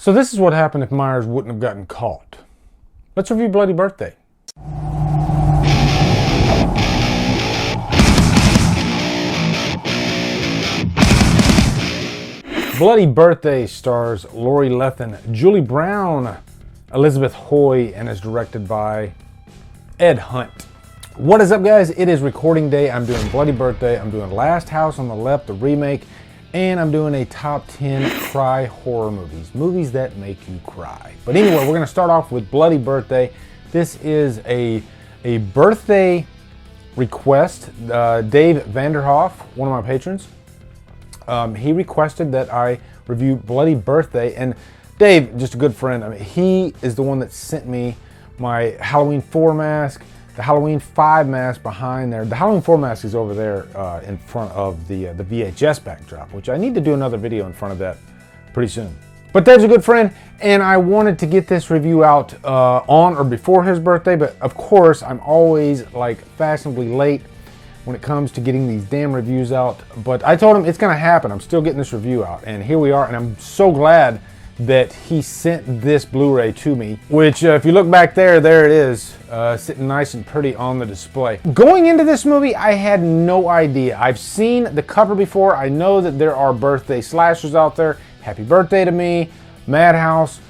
So this is what happened if Myers wouldn't have gotten caught. Let's review Bloody Birthday. Bloody Birthday stars Lori Lethin, Julie Brown, Elizabeth Hoy, and is directed by Ed Hunt. What is up, guys? It is recording day. I'm doing Bloody Birthday. I'm doing Last House on the Left, the remake, and I'm doing a top 10 cry horror movies. Movies that make you cry. But anyway, we're going to start off with Bloody Birthday. This is a birthday request. Dave Vanderhoff, one of my patrons, he requested that I review Bloody Birthday. And Dave, just a good friend, I mean, he is the one that sent me my Halloween 4 mask, the Halloween 5 mask behind there. The Halloween 4 mask is over there in front of the VHS backdrop, which I need to do another video in front of that pretty soon. But Dave's a good friend, and I wanted to get this review out on or before his birthday, but of course, I'm always like fashionably late when it comes to getting these damn reviews out. But I told him it's gonna happen. I'm still getting this review out, and here we are, and I'm so glad that he sent this Blu-ray to me, which if you look back there, there it is, sitting nice and pretty on the display. Going into this movie, I had no idea. I've seen the cover before. I know that there are birthday slashers out there. Happy Birthday to Me, Madhouse.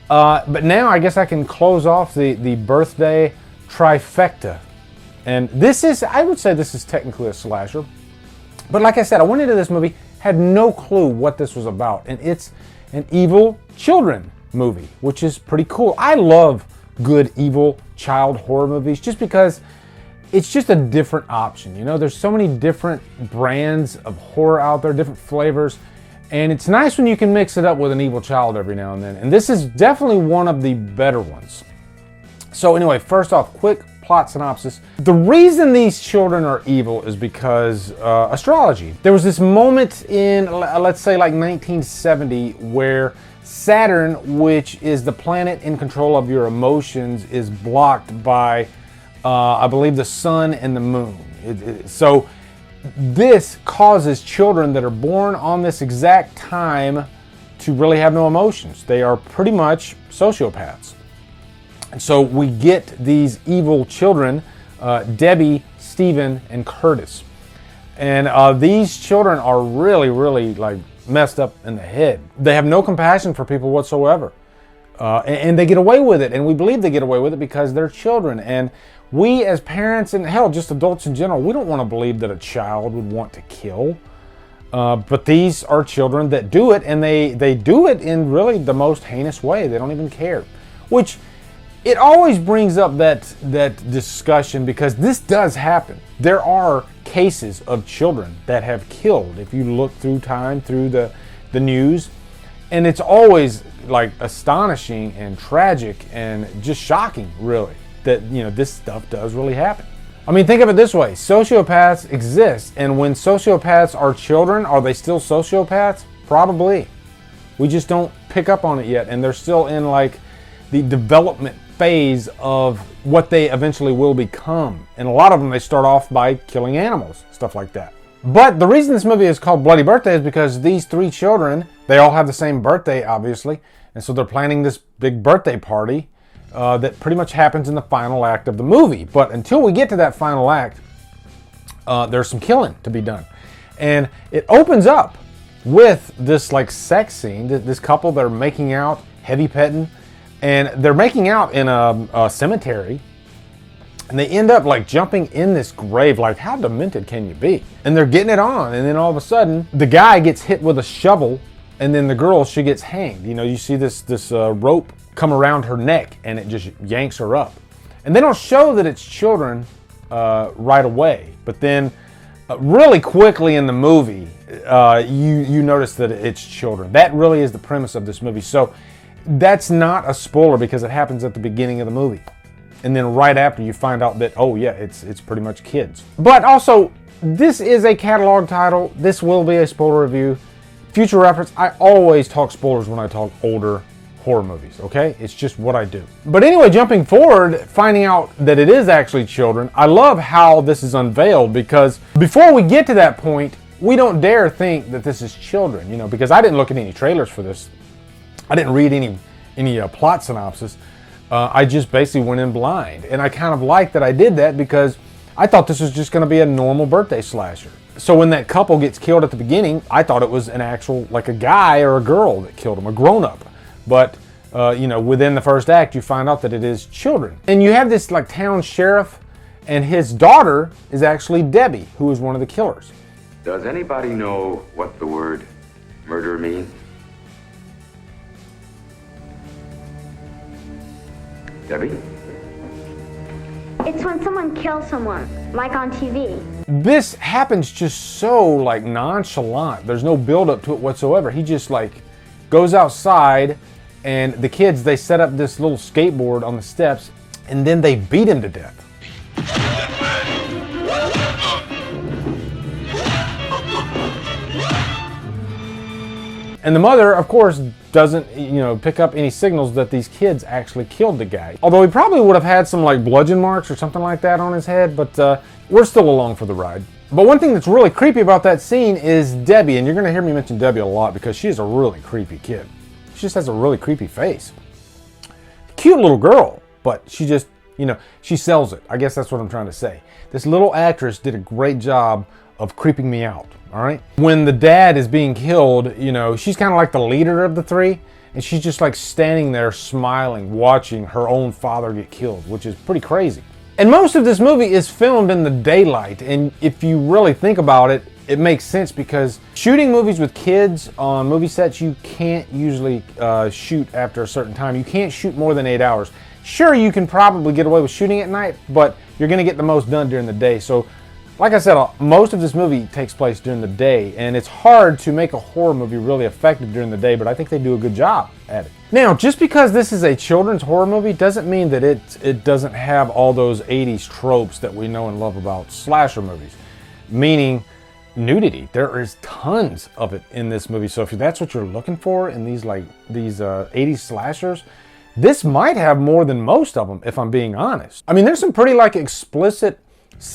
But now I guess I can close off the birthday trifecta. And this is, I would say this is technically a slasher. But like I said, I went into this movie, had no clue what this was about. And it's an evil children movie, which is pretty cool. I love good evil child horror movies just because it's just a different option. You know, there's so many different brands of horror out there, different flavors, and it's nice when you can mix it up with an evil child every now and then. And this is definitely one of the better ones. So anyway, first off, quick plot synopsis. The reason these children are evil is because astrology. There was this moment in, let's say like 1970, where Saturn, which is the planet in control of your emotions, is blocked by, I believe, the sun and the moon. So this causes children that are born on this exact time to really have no emotions. They are pretty much sociopaths. And so we get these evil children, Debbie, Stephen, and Curtis. And these children are really, really like messed up in the head. They have no compassion for people whatsoever. And they get away with it. And we believe they get away with it because they're children. And we as parents, and hell, just adults in general, we don't want to believe that a child would want to kill. But these are children that do it, and they do it in really the most heinous way. They don't even care. Which, it always brings up that discussion because this does happen. There are cases of children that have killed, if you look through time, through the news, and it's always like astonishing and tragic and just shocking, really, that, you know, this stuff does really happen. I mean, think of it this way. Sociopaths exist, and when sociopaths are children, are they still sociopaths? Probably. We just don't pick up on it yet, and they're still in like the development phase of what they eventually will become. And a lot of them, they start off by killing animals, stuff like that. But the reason this movie is called Bloody Birthday is because these three children, they all have the same birthday, obviously. And so they're planning this big birthday party that pretty much happens in the final act of the movie. But until we get to that final act, there's some killing to be done. And it opens up with this like sex scene, this couple that are making out, heavy petting, and they're making out in a cemetery, and they end up like jumping in this grave. Like, how demented can you be? And they're getting it on, and then all of a sudden, the guy gets hit with a shovel, and then the girl, she gets hanged. You know, you see this rope come around her neck, and it just yanks her up. And they don't show that it's children right away, but then really quickly in the movie, you notice that it's children. That really is the premise of this movie. So that's not a spoiler because it happens at the beginning of the movie. And then right after you find out that, oh yeah, it's pretty much kids. But also, this is a catalog title. This will be a spoiler review. Future reference, I always talk spoilers when I talk older horror movies, okay? It's just what I do. But anyway, jumping forward, finding out that it is actually children, I love how this is unveiled because before we get to that point, we don't dare think that this is children, you know, because I didn't look at any trailers for this. I didn't read any plot synopsis. I just basically went in blind. And I kind of liked that I did that because I thought this was just going to be a normal birthday slasher. So when that couple gets killed at the beginning, I thought it was an actual, like a guy or a girl that killed him, a grown-up. But, you know, within the first act, you find out that it is children. And you have this, like, town sheriff, and his daughter is actually Debbie, who is one of the killers. Does anybody know what the word murder means? Debbie? It's when someone kills someone, like on TV. This happens just so, like, nonchalant. There's no build-up to it whatsoever. He just, like, goes outside, and the kids, they set up this little skateboard on the steps, and then they beat him to death. And the mother, of course, doesn't, you know, pick up any signals that these kids actually killed the guy. Although he probably would have had some, like, bludgeon marks or something like that on his head, but we're still along for the ride. But one thing that's really creepy about that scene is Debbie, and you're going to hear me mention Debbie a lot because she is a really creepy kid. She just has a really creepy face. Cute little girl, but she just, you know, she sells it. I guess that's what I'm trying to say. This little actress did a great job of creeping me out, all right? When the dad is being killed, you know, she's kind of like the leader of the three, and she's just like standing there smiling, watching her own father get killed, which is pretty crazy. And most of this movie is filmed in the daylight, and if you really think about it, it makes sense because shooting movies with kids on movie sets, you can't usually shoot after a certain time. You can't shoot more than 8 hours. Sure, you can probably get away with shooting at night, but you're gonna get the most done during the day. So, like I said, most of this movie takes place during the day, and it's hard to make a horror movie really effective during the day, but I think they do a good job at it. Now, just because this is a children's horror movie doesn't mean that it doesn't have all those 80s tropes that we know and love about slasher movies, meaning nudity. There is tons of it in this movie, so if that's what you're looking for in these 80s slashers, this might have more than most of them, if I'm being honest. I mean, there's some pretty, like, explicit,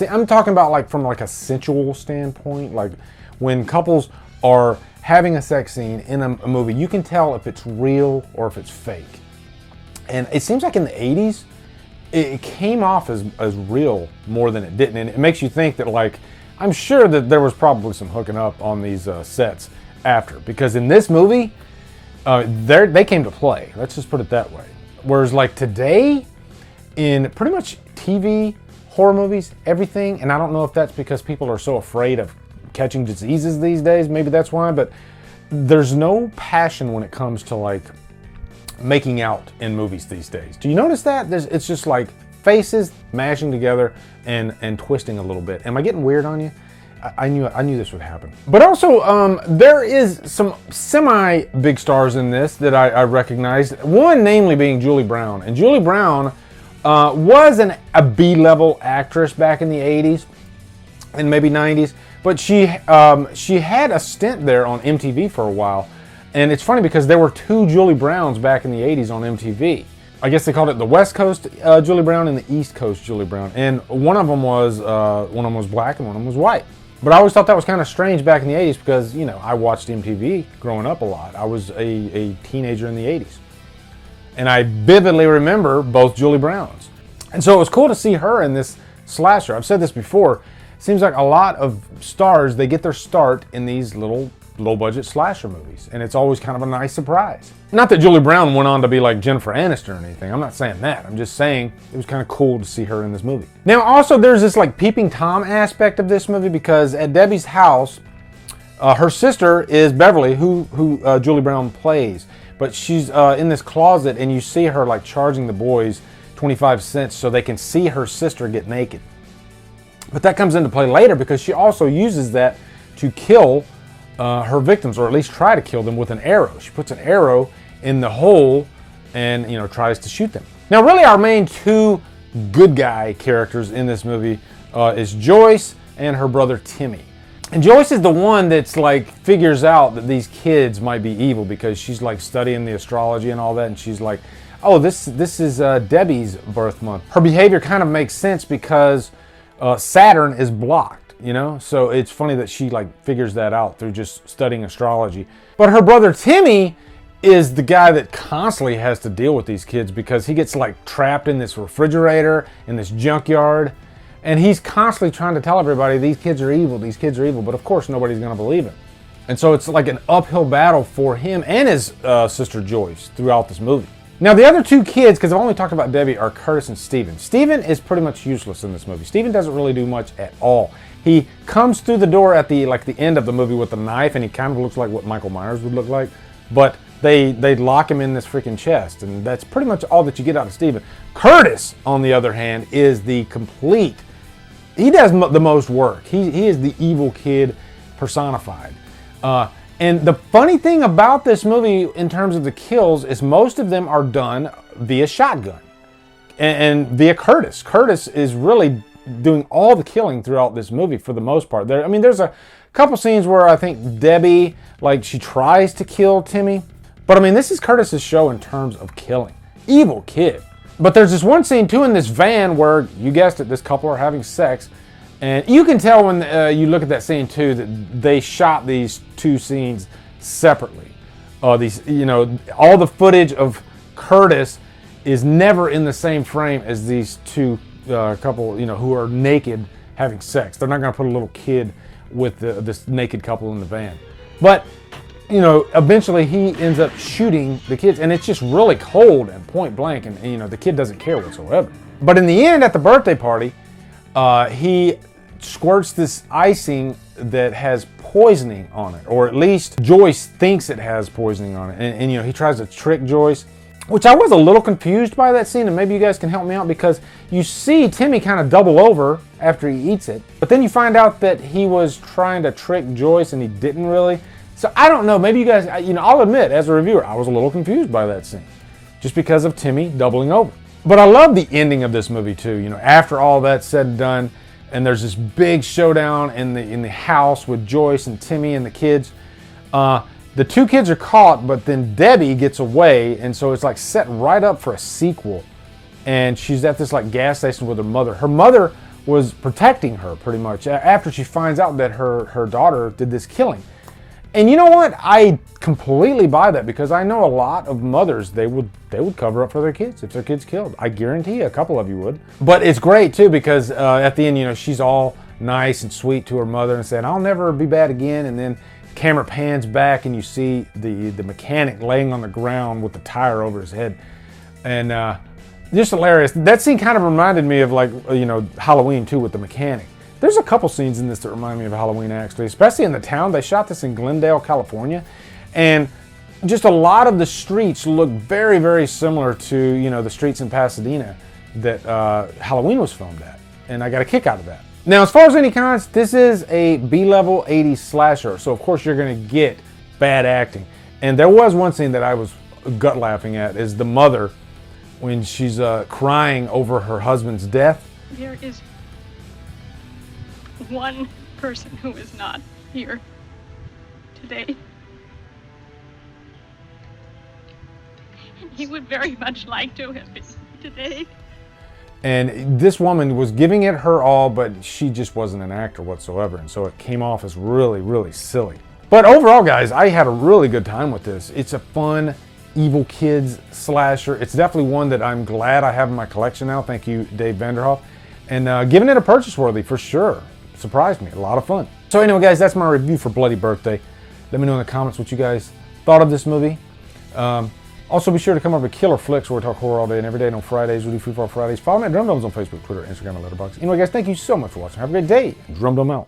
I'm talking about, like, from, like, a sensual standpoint, like when couples are having a sex scene in a movie, you can tell if it's real or if it's fake. And it seems like in the 80s, it came off as real more than it didn't. And it makes you think that, like, I'm sure that there was probably some hooking up on these sets after, because in this movie, they came to play. Let's just put it that way. Whereas, like, today, in pretty much TV, horror movies, everything, and I don't know if that's because people are so afraid of catching diseases these days, maybe that's why, but there's no passion when it comes to, like, making out in movies these days. Do you notice that? It's just like faces mashing together and twisting a little bit. Am I getting weird on you? I knew this would happen. But also, there is some semi-big stars in this that I recognized. One, namely, being Julie Brown. And Julie Brown was a B-level actress back in the 80s and maybe 90s. But she had a stint there on MTV for a while. And it's funny because there were two Julie Browns back in the 80s on MTV. I guess they called it the West Coast Julie Brown and the East Coast Julie Brown. And one of them was black and one of them was white. But I always thought that was kind of strange back in the 80s because, you know, I watched MTV growing up a lot. I was a teenager in the 80s. And I vividly remember both Julie Browns. And so it was cool to see her in this slasher. I've said this before. It seems like a lot of stars, they get their start in these little low-budget slasher movies. And it's always kind of a nice surprise. Not that Julie Brown went on to be like Jennifer Aniston or anything. I'm not saying that. I'm just saying it was kind of cool to see her in this movie. Now, also, there's this like peeping Tom aspect of this movie because at Debbie's house, her sister is Beverly, who Julie Brown plays. But she's in this closet, and you see her like charging the boys 25 cents so they can see her sister get naked. But that comes into play later because she also uses that to kill her victims, or at least try to kill them with an arrow. She puts an arrow in the hole and, you know, tries to shoot them. Now, really, our main two good guy characters in this movie is Joyce and her brother Timmy. And Joyce is the one that's like figures out that these kids might be evil because she's like studying the astrology and all that, and she's like, oh, this is Debbie's birth month. Her behavior kind of makes sense because Saturn is blocked. You know, so it's funny that she like figures that out through just studying astrology. But her brother Timmy is the guy that constantly has to deal with these kids because he gets like trapped in this refrigerator, in this junkyard, and he's constantly trying to tell everybody these kids are evil, these kids are evil, but of course nobody's going to believe him. And so it's like an uphill battle for him and his sister Joyce throughout this movie. Now the other two kids, because I've only talked about Debbie, are Curtis and Steven. Steven is pretty much useless in this movie. Steven doesn't really do much at all. He comes through the door at the end of the movie with a knife, and he kind of looks like what Michael Myers would look like, but they lock him in this freaking chest, and that's pretty much all that you get out of Steven. Curtis, on the other hand, is the complete, he does the most work. He is the evil kid personified. And the funny thing about this movie in terms of the kills is most of them are done via shotgun and via Curtis. Curtis is really doing all the killing throughout this movie for the most part. There's a couple scenes where I think Debbie, like, she tries to kill Timmy. But I mean, this is Curtis's show in terms of killing. Evil kid. But there's this one scene too in this van where, you guessed it, this couple are having sex. And you can tell when you look at that scene too that they shot these two scenes separately. All the footage of Curtis is never in the same frame as these two couple, who are naked having sex. They're not going to put a little kid with this naked couple in the van. But eventually he ends up shooting the kids, and it's just really cold and point blank, and the kid doesn't care whatsoever. But in the end, at the birthday party, he squirts this icing that has poisoning on it, or at least Joyce thinks it has poisoning on it, and he tries to trick Joyce, which I was a little confused by that scene, and maybe you guys can help me out, because you see Timmy kind of double over after he eats it, but then you find out that he was trying to trick Joyce and he didn't really. So I don't know, maybe you guys, I'll admit, as a reviewer, I was a little confused by that scene, just because of Timmy doubling over. But I love the ending of this movie too. After all that's said and done, and there's this big showdown in the house with Joyce and Timmy and the kids. The two kids are caught, but then Debbie gets away, and so it's like set right up for a sequel. And she's at this like gas station with her mother. Her mother was protecting her pretty much after she finds out that her daughter did this killing. And you know what? I completely buy that, because I know a lot of mothers, they would cover up for their kids if their kid's killed. I guarantee a couple of you would. But it's great too, because at the end, she's all nice and sweet to her mother and saying, "I'll never be bad again." And then camera pans back and you see the mechanic laying on the ground with the tire over his head. And just hilarious. That scene kind of reminded me of Halloween too, with the mechanic. There's a couple scenes in this that remind me of Halloween, actually, especially in the town. They shot this in Glendale, California, and just a lot of the streets look very, very similar to, the streets in Pasadena that Halloween was filmed at, and I got a kick out of that. Now, as far as any cons, this is a B-level 80s slasher, so of course you're going to get bad acting. And there was one scene that I was gut laughing at, is the mother, when she's crying over her husband's death. There is one person who is not here today. He would very much like to have been today. And this woman was giving it her all, but she just wasn't an actor whatsoever, and so it came off as really, really silly. But overall, guys, I had a really good time with this. It's a fun, evil kids slasher. It's definitely one that I'm glad I have in my collection now. Thank you, Dave Vanderhoff. And giving it a purchase worthy for sure. Surprised me. A lot of fun. So anyway, guys, that's my review for Bloody Birthday. Let me know in the comments what you guys thought of this movie. Also, be sure to come over to Killer Flicks, where we talk horror all day and every day. And on Fridays, we do Free for All Fridays. Follow me at Drumdums on Facebook, Twitter, Instagram, and Letterboxd. Anyway, guys, thank you so much for watching. Have a great day. Drumdum out.